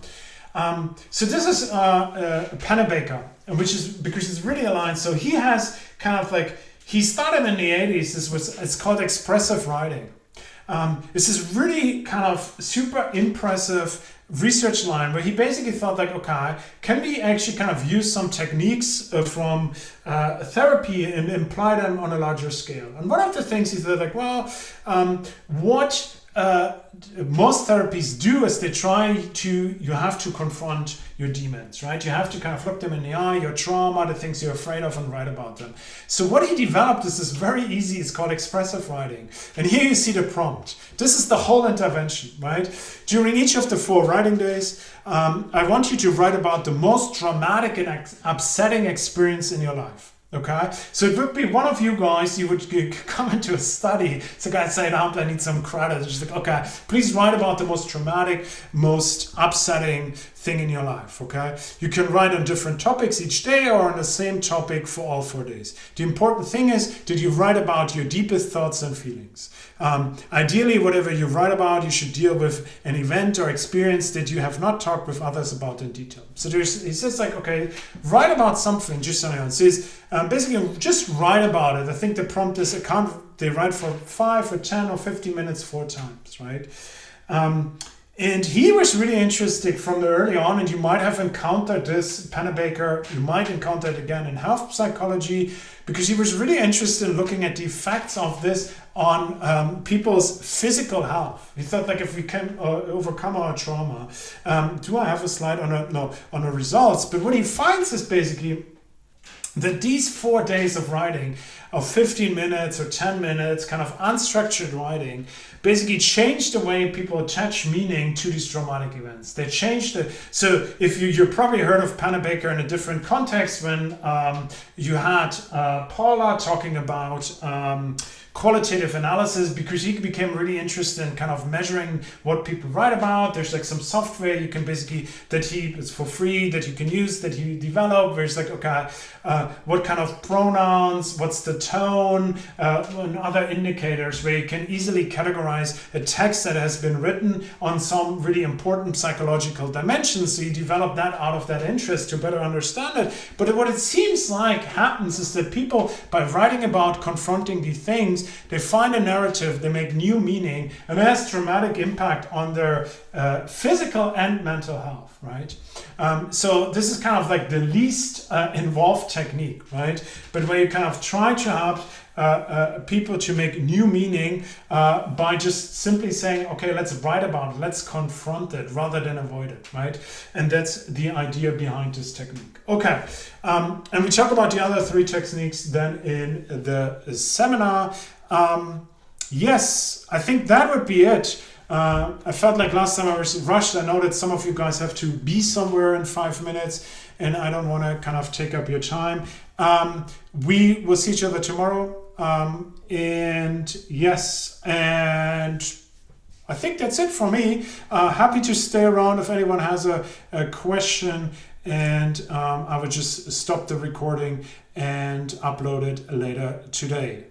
So this is Pennebaker, which is because it's really aligned. So he has kind of like, he started in the 80s. It's called expressive writing. This is really kind of super impressive research line where he basically thought like, okay, can we actually kind of use some techniques from therapy and apply them on a larger scale? And one of the things he said like, well, what most therapies do is you have to confront your demons, right? You have to kind of look them in the eye, your trauma, the things you're afraid of, and write about them. So what he developed is this very easy, it's called expressive writing. And here you see the prompt. This is the whole intervention, right? During each of the 4 writing days, I want you to write about the most traumatic and upsetting experience in your life. Okay, so it would be one of you guys, you would come into a study, so guys say, I need some credit. It's just like, okay, please write about the most traumatic, most upsetting thing in your life. Okay, you can write on different topics each day or on the same topic for all 4 days. The important thing is, did you write about your deepest thoughts and feelings? Ideally, whatever you write about, you should deal with an event or experience that you have not talked with others about in detail. So he says like, okay, write about something, just so it says, basically just write about it. I think the prompt is they write for 5 or 10 or 15 minutes 4 times, right? And he was really interested from the early on, and you might have encountered this, Pennebaker, you might encounter it again in health psychology, because he was really interested in looking at the effects of this on people's physical health. He thought like, if we can overcome our trauma, do I have a slide on the results? But what he finds is basically that these 4 days of writing, of 15 minutes or 10 minutes, kind of unstructured writing, basically changed the way people attach meaning to these traumatic events. They changed it. So if you probably heard of Pennebaker in a different context when you had Paula talking about qualitative analysis, because he became really interested in kind of measuring what people write about. There's like some software you can basically, it's for free, that you can use, that he developed, where it's like, okay, what kind of pronouns, what's the tone, and other indicators where you can easily categorize a text that has been written on some really important psychological dimensions. So you develop that out of that interest to better understand it. But what it seems like happens is that people, by writing about confronting these things, they find a narrative, they make new meaning, and it has dramatic impact on their physical and mental health, right? So this is kind of like the least involved technique, right? But where you kind of try to help people to make new meaning by just simply saying, okay, let's write about it, let's confront it rather than avoid it, right? And that's the idea behind this technique. Okay, and we talk about the other 3 techniques then in the seminar. Yes, I think that would be it. I felt like last time I was rushed. I know that some of you guys have to be somewhere in 5 minutes, and I don't want to kind of take up your time. We will see each other tomorrow. And yes, and I think that's it for me. Happy to stay around if anyone has a question, and I would just stop the recording and upload it later today.